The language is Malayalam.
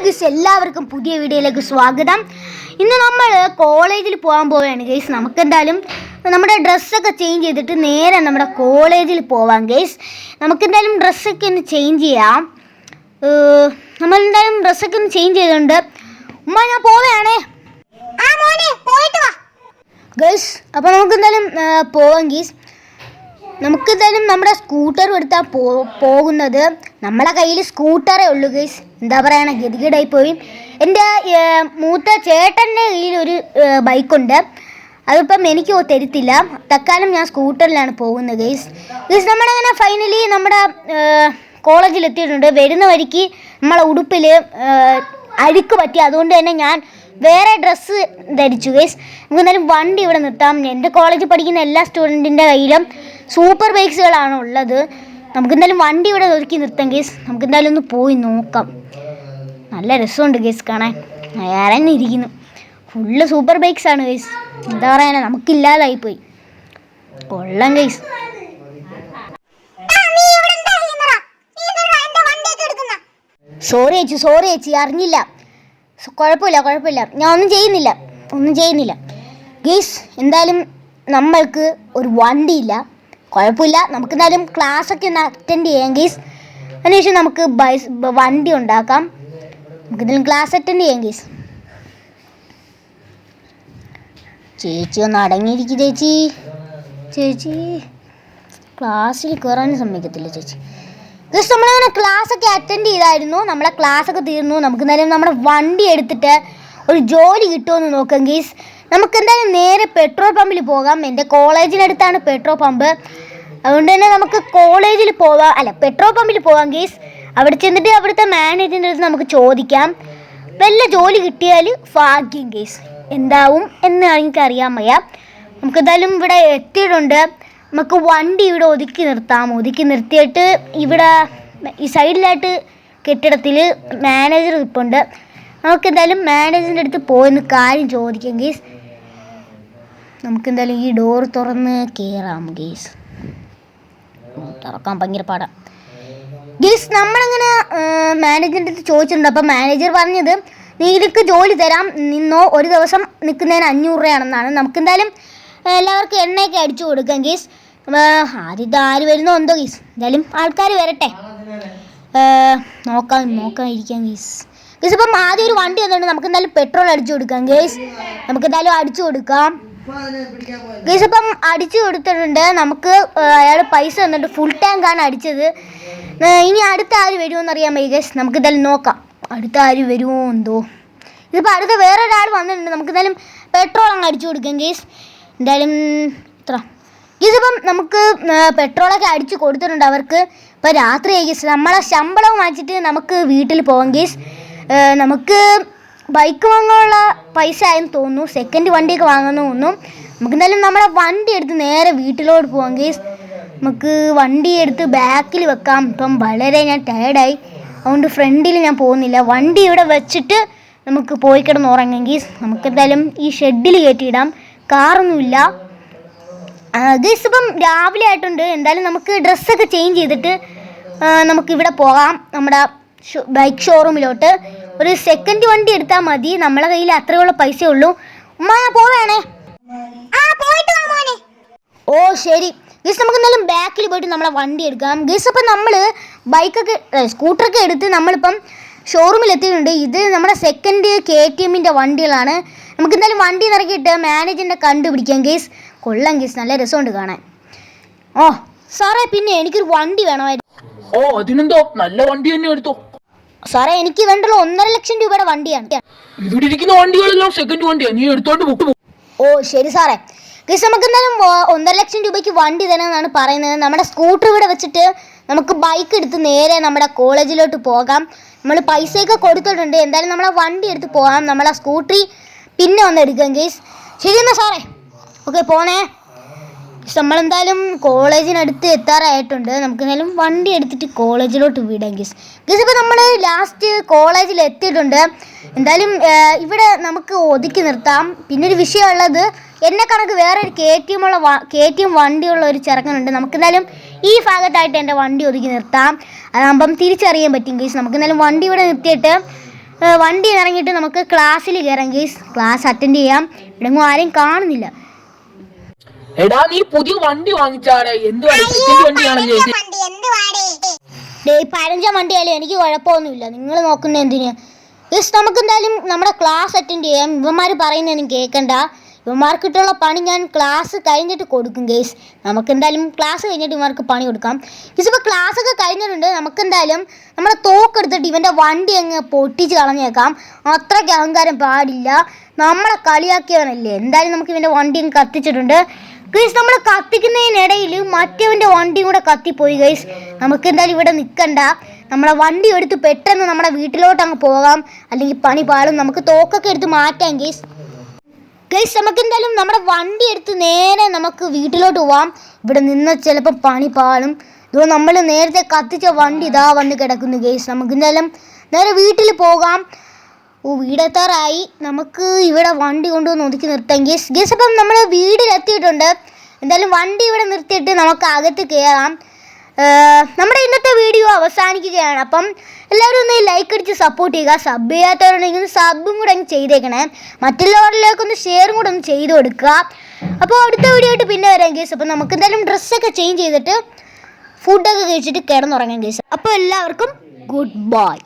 ഗൈസ്, എല്ലാവർക്കും പുതിയ വീഡിയോയിലേക്ക് സ്വാഗതം. ഇന്ന് നമ്മൾ കോളേജിൽ പോകാൻ പോവുകയാണ് ഗൈസ്. നമുക്കെന്തായാലും നമ്മുടെ ഡ്രസ്സൊക്കെ ചേഞ്ച് ചെയ്തിട്ട് നേരെ നമ്മുടെ കോളേജിൽ പോവാം ഗൈസ്. നമുക്കെന്തായാലും ഡ്രസ്സൊക്കെ ഒന്ന് ചേഞ്ച് ചെയ്യാം. നമ്മളെന്തായാലും ഡ്രസ്സൊക്കെ ഒന്ന് ചേഞ്ച് ചെയ്തിട്ടുണ്ട്. ഉമ്മ, ഞാൻ പോവുകയാണേ ഗൈസ്. അപ്പോൾ നമുക്കെന്തായാലും പോവാം ഗൈസ്. നമുക്കെന്തായാലും നമ്മുടെ സ്കൂട്ടർ എടുത്താൽ പോകുന്നത്. നമ്മളെ കയ്യിൽ സ്കൂട്ടറേ ഉള്ളൂ ഗൈസ്. എന്താ പറയണ, ഗതികേടായി പോയി. എൻ്റെ മൂത്ത ചേട്ടൻ്റെ കയ്യിൽ ഒരു ബൈക്കുണ്ട്. അതിപ്പം എനിക്ക് തരത്തില്ല. തൽക്കാലം ഞാൻ സ്കൂട്ടറിലാണ് പോകുന്നത് ഗൈസ്. നമ്മളങ്ങനെ ഫൈനലി നമ്മുടെ കോളേജിലെത്തിയിട്ടുണ്ട്. വരുന്ന വഴിക്ക് നമ്മളെ ഉടുപ്പിൽ അഴുക്ക് പറ്റി. അതുകൊണ്ട് തന്നെ ഞാൻ വേറെ ഡ്രസ്സ് ധരിച്ചു ഗൈസ്. നമുക്ക് എന്തായാലും വണ്ടി ഇവിടെ നിർത്താം. എൻ്റെ കോളേജിൽ പഠിക്കുന്ന എല്ലാ സ്റ്റുഡൻറ്റിൻ്റെ കയ്യിലും സൂപ്പർ ബൈക്സുകളാണ് ഉള്ളത്. നമുക്കെന്തായാലും വണ്ടി ഇവിടെ ഒതുക്കി നിർത്താം ഗൈസ്. നമുക്കെന്തായാലും ഒന്ന് പോയി നോക്കാം. നല്ല രസമുണ്ട് ഗൈസ് കാണാൻ. അയാളെന്നെ ഇരിക്കുന്നു. ഫുള്ള് സൂപ്പർ ബൈക്സാണ് ഗൈസ്. എന്താ പറയാനാ, നമുക്കില്ലാതായിപ്പോയി. കൊള്ളാം ഗൈസ്. സോറി ചേച്ചി, അറിഞ്ഞില്ല. കുഴപ്പമില്ല. ഞാൻ ഒന്നും ചെയ്യുന്നില്ല ഗൈസ്. എന്തായാലും നമ്മൾക്ക് ഒരു വണ്ടിയില്ല. കുഴപ്പമില്ല, നമുക്കെന്തായാലും ക്ലാസ്സൊക്കെ ഒന്ന് അറ്റൻഡ് ചെയ്യാം ഗൈസ്. അതിനുശേഷം നമുക്ക് വണ്ടി ഉണ്ടാക്കാം. നമുക്കെന്തായാലും ക്ലാസ് അറ്റൻഡ് ചെയ്യാം ഗൈസ്. ചേച്ചി ഒന്ന് അടങ്ങിയിരിക്കും ചേച്ചി. ക്ലാസ്സിൽ കയറാനും സമ്മതിക്കത്തില്ല ചേച്ചി. ഗൈസ്, നമ്മളങ്ങനെ ക്ലാസ്സൊക്കെ അറ്റൻഡ് ചെയ്തായിരുന്നു. നമ്മളെ ക്ലാസ്സൊക്കെ തീർന്നു. നമുക്കെന്തായാലും നമ്മുടെ വണ്ടി എടുത്തിട്ട് ഒരു ജോലി കിട്ടുമെന്ന് നോക്കാം ഗൈസ്. നമുക്കെന്തായാലും നേരെ പെട്രോൾ പമ്പിൽ പോകാം. എൻ്റെ കോളേജിനടുത്താണ് പെട്രോൾ പമ്പ്. അതുകൊണ്ട് തന്നെ നമുക്ക് പെട്രോൾ പമ്പിൽ പോകാം ഗൈസ്. അവിടെ ചെന്നിട്ട് അവിടുത്തെ മാനേജറിൻ്റെ അടുത്ത് നമുക്ക് ചോദിക്കാം. വല്ല ജോലി കിട്ടിയാൽ ഭാഗ്യം ഗൈസ്. എന്താവും എന്ന് എനിക്കറിയാൻ വയ്യ. നമുക്കെന്തായാലും ഇവിടെ എത്തിയിട്ടുണ്ട്. നമുക്ക് വണ്ടി ഇവിടെ ഒതുക്കി നിർത്തിയിട്ട് ഇവിടെ ഈ സൈഡിലായിട്ട് കെട്ടിടത്തിൽ മാനേജർ ഇരിപ്പുണ്ട്. നമുക്കെന്തായാലും മാനേജറിൻ്റെ അടുത്ത് പോയെന്ന് കാര്യം ചോദിക്കാം ഗൈസ്. നമുക്കെന്തായാലും ഈ ഡോർ തുറന്ന് കയറാം ഗൈസ്. തുറക്കാൻ ഭയങ്കര പാടാം ഗൈസ്. നമ്മളങ്ങനെ മാനേജറിൻ്റെ അടുത്ത് ചോദിച്ചിട്ടുണ്ട്. അപ്പം മാനേജർ പറഞ്ഞത്, നിനക്ക് ജോലി തരാം, നിന്നോ, ഒരു ദിവസം നിൽക്കുന്നതിന് 500 രൂപയാണെന്നാണ്. നമുക്കെന്തായാലും എല്ലാവർക്കും എണ്ണയൊക്കെ അടിച്ചു കൊടുക്കാം ഗൈസ്. ആദ്യത്തെ ആര് വരുന്നോ എന്തോ ഗൈസ്. എന്തായാലും ആൾക്കാർ വരട്ടെ. നോക്കാൻ ഇരിക്കാം ഗൈസ്. ഇപ്പം ആദ്യം ഒരു വണ്ടി വന്നിട്ടുണ്ട്. നമുക്ക് എന്തായാലും പെട്രോൾ അടിച്ചു കൊടുക്കാം ഗൈസ്. നമുക്കെന്തായാലും അടിച്ചു കൊടുക്കാം ഗൈസ്. അപ്പം അടിച്ചു കൊടുത്തിട്ടുണ്ട്. നമുക്ക് അയാൾ പൈസ തന്നിട്ട് ഫുൾ ടാങ്കാണ് അടിച്ചത്. ഇനി അടുത്ത ആര് വരുമോയെന്ന് അറിയാൻ വയ്യ ഗൈസ്. നമുക്കെന്തായാലും നോക്കാം അടുത്ത ആര് വരുമോ എന്തോ. ഇതിപ്പോൾ അടുത്ത വേറൊരാൾ വന്നിട്ടുണ്ട്. നമുക്കെന്തായാലും പെട്രോൾ അങ്ങ് അടിച്ചു കൊടുക്കാം ഗൈസ്. എന്തായാലും ഇത്ര ഇതിപ്പം നമുക്ക് പെട്രോളൊക്കെ അടിച്ചു കൊടുത്തിട്ടുണ്ട് അവർക്ക്. ഇപ്പോൾ രാത്രിയായി ഗൈസ്. നമ്മളെ ശമ്പളവും വാങ്ങിച്ചിട്ട് നമുക്ക് വീട്ടിൽ പോകാം ഗൈസ്. നമുക്ക് ബൈക്ക് വാങ്ങാനുള്ള പൈസ ആയെന്ന് തോന്നുന്നു. സെക്കൻഡ് വണ്ടിയൊക്കെ വാങ്ങുന്നു തോന്നുന്നു. നമുക്കെന്തായാലും നമ്മളെ വണ്ടി എടുത്ത് നേരെ വീട്ടിലോട്ട് പോകാം ഗൈസ്. നമുക്ക് വണ്ടി എടുത്ത് ബാക്കിൽ വെക്കാം. ഇപ്പം വളരെ ഞാൻ ടയേർഡായി, അതുകൊണ്ട് ഫ്രണ്ടിൽ ഞാൻ പോകുന്നില്ല. വണ്ടി ഇവിടെ വെച്ചിട്ട് നമുക്ക് പോയി കിടന്ന് ഉറങ്ങാം ഗൈസ്. നമുക്കെന്തായാലും ഈ ഷെഡിൽ കയറ്റിയിടാം. കാറൊന്നുമില്ല ഗൈസ്. ഇപ്പം രാവിലെ ആയിട്ടുണ്ട്. എന്തായാലും നമുക്ക് ഡ്രസ്സൊക്കെ ചേഞ്ച് ചെയ്തിട്ട് നമുക്കിവിടെ പോകാം, നമ്മുടെ ബൈക്ക് ഷോറൂമിലോട്ട്. ഒരു സെക്കൻഡ് വണ്ടി എടുത്താൽ മതി. നമ്മളെ കയ്യിൽ അത്രയുള്ള പൈസ ഉള്ളൂ. ഉമ്മ, ഞാൻ പോവേണേ. ഓ ശരി ഗൈസ്. നമുക്ക് എന്തായാലും ബാക്കിൽ പോയിട്ട് നമ്മളെ വണ്ടി എടുക്കാം ഗൈസ്. അപ്പം നമ്മൾ സ്കൂട്ടറൊക്കെ എടുത്ത് നമ്മളിപ്പം ഷോറൂമിൽ എത്തിയിട്ടുണ്ട്. ഇത് നമ്മുടെ സെക്കൻഡ് KTM-ൻ്റെ വണ്ടികളാണ്. നമുക്ക് എന്തായാലും വണ്ടി നിറക്കിയിട്ട് മാനേജറിനെ കണ്ടുപിടിക്കാം ഗൈസ്. കൊള്ളാം ഗൈസ്, നല്ല രസമുണ്ട് കാണാൻ. ഓ സാറേ, പിന്നെ എനിക്കൊരു വണ്ടി വേണമായിരുന്നു. ഓ അതിനെന്തോ, നല്ല വണ്ടി തന്നെ എടുത്തോ സാറേ. എനിക്ക് വേണ്ടുള്ള 1.5 ലക്ഷം രൂപയുടെ വണ്ടിയാണ്. ഇവിടെ ഇരിക്കുന്ന വണ്ടികളെല്ലാം സെക്കൻഡ് വണ്ടിയാണ്, നീ എടുത്തോണ്ട് പോകും. ഓ ശരി സാറേ. ഗൈസ്, നമുക്ക് എന്തായാലും 1.5 ലക്ഷം രൂപയ്ക്ക് വണ്ടി തരാമെന്നാണ് പറയുന്നത്. നമ്മുടെ സ്കൂട്ടർ ഇവിടെ വെച്ചിട്ട് നമുക്ക് ബൈക്ക് എടുത്ത് നേരെ നമ്മുടെ കോളേജിലോട്ട് പോകാം. നമ്മൾ പൈസയൊക്കെ കൊടുത്തിട്ടുണ്ട്. എന്തായാലും നമ്മളെ വണ്ടി എടുത്ത് പോകാം. നമ്മളെ സ്കൂട്ടറി പിന്നെ ഒന്ന് എടുക്കാം ഗൈസ്. ശരി എന്നാ സാറേ, ഓക്കെ പോണേ. നമ്മളെന്തായാലും കോളേജിനടുത്ത് എത്താറായിട്ടുണ്ട്. നമുക്ക് എന്തായാലും വണ്ടി എടുത്തിട്ട് കോളേജിലോട്ട് വിടാം ഗൈസ്. ഇപ്പോൾ നമ്മൾ ലാസ്റ്റ് കോളേജിൽ എത്തിയിട്ടുണ്ട്. എന്തായാലും ഇവിടെ നമുക്ക് ഒതുക്കി നിർത്താം. പിന്നൊരു വിഷയമുള്ളത്, എന്നെ കണക്ക് വേറൊരു KTM വണ്ടിയുള്ള ഒരു ചെറുക്കനുണ്ട്. നമുക്കെന്തായാലും ഈ ഭാഗത്തായിട്ട് എൻ്റെ വണ്ടി ഒതുക്കി നിർത്താം. അതാകുമ്പം തിരിച്ചറിയാൻ പറ്റും ഗൈസ്. നമുക്കെന്തായാലും വണ്ടി ഇവിടെ നിർത്തിയിട്ട് വണ്ടി ഇറങ്ങിയിട്ട് നമുക്ക് ക്ലാസ്സിൽ കയറാം ഗൈസ്. ക്ലാസ് അറ്റൻഡ് ചെയ്യാം. ഇവിടെങ്ങും ആരെയും കാണുന്നില്ല. എടാ നീ പുതിയ വണ്ടി വാങ്ങിച്ചാടെ? എന്തുവാണ് സെക്കൻഡ് വണ്ടിയാണല്ലേ? പഴഞ്ച വണ്ടിയായാലും എനിക്ക് കുഴപ്പമൊന്നുമില്ല. നിങ്ങൾ നോക്കുന്ന എന്തിന് ഗൈസ്? നമുക്ക് എന്തായാലും നമ്മുടെ ക്ലാസ് അറ്റൻഡ് ചെയ്യാം. ഇവന്മാർ പറയുന്നതൊന്നും കേൾക്കണ്ട. ഇവന്മാർക്കിട്ടുള്ള പണി ഞാൻ ക്ലാസ് കഴിഞ്ഞിട്ട് കൊടുക്കും ഗൈസ്. നമുക്ക് എന്തായാലും ക്ലാസ് കഴിഞ്ഞിട്ട് ഇവന്മാർക്ക് പണി കൊടുക്കാം ഗൈസ്. ഇപ്പോൾ ക്ലാസ് ഒക്കെ കഴിഞ്ഞിട്ടുണ്ട്. നമുക്ക് എന്തായാലും നമ്മുടെ തോക്കെടുത്തിട്ട് ഇവൻ്റെ വണ്ടി അങ്ങ് പൊട്ടിച്ച് കളഞ്ഞേക്കാം. അത്രയ്ക്ക് അഹങ്കാരം പാടില്ല. നമ്മളെ കളിയാക്കിയവനല്ലേ. എന്തായാലും നമുക്ക് ഇവൻ്റെ വണ്ടി അങ്ങ് കത്തിച്ചിട്ടുണ്ട് ഗൈസ്. നമ്മൾ കത്തിക്കുന്നതിനിടയിൽ മറ്റവൻ്റെ വണ്ടിയും കൂടെ കത്തിപ്പോയി ഗൈസ്. നമുക്ക് എന്തായാലും ഇവിടെ നിൽക്കണ്ട. നമ്മളെ വണ്ടി എടുത്ത് പെട്ടെന്ന് നമ്മുടെ വീട്ടിലോട്ട് അങ്ങ് പോകാം, അല്ലെങ്കിൽ പണി പാളും. നമുക്ക് തോക്കൊക്കെ എടുത്ത് മാറ്റാം ഗൈസ്. ഗൈസ് നമുക്ക് എന്തായാലും നമ്മുടെ വണ്ടി എടുത്ത് നേരെ നമുക്ക് വീട്ടിലോട്ട് പോവാം. ഇവിടെ നിന്ന് ചിലപ്പോൾ പണി പാളും. ഇതുകൊണ്ട് നമ്മൾ നേരത്തെ കത്തിച്ച വണ്ടി ഇതാ വന്ന് കിടക്കുന്നു ഗൈസ്. നമുക്ക് എന്തായാലും നേരെ വീട്ടിൽ പോകാം. വീടെത്താറായി. നമുക്ക് ഇവിടെ വണ്ടി കൊണ്ടുവന്ന് ഒതുക്കി നിർത്താം ഗൈസ്. ഗൈസ് അപ്പം നമ്മൾ വീട്ടിലെത്തിയിട്ടുണ്ട്. എന്തായാലും വണ്ടി ഇവിടെ നിർത്തിയിട്ട് നമുക്ക് അകത്ത് കയറാം. നമ്മുടെ ഇന്നത്തെ വീഡിയോ അവസാനിക്കുകയാണ്. അപ്പം എല്ലാവരും ഒന്ന് ലൈക്ക് അടിച്ച് സപ്പോർട്ട് ചെയ്യുക. സബ് ചെയ്യാത്തവരുണ്ടെങ്കിൽ സബും കൂടെ അങ്ങ് ചെയ്തേക്കണേ. മറ്റുള്ളവരിലേക്കൊന്ന് ഷെയറും കൂടെ ഒന്ന് ചെയ്ത് കൊടുക്കുക. അപ്പോൾ അടുത്ത വീഡിയോ ആയിട്ട് പിന്നെ വരാം ഗൈസ്. അപ്പം നമുക്ക് എന്തായാലും ഡ്രസ്സൊക്കെ ചേഞ്ച് ചെയ്തിട്ട് ഫുഡൊക്കെ കഴിച്ചിട്ട് കിടന്നുറങ്ങാം ഗൈസ്. അപ്പോൾ എല്ലാവർക്കും ഗുഡ് ബൈ.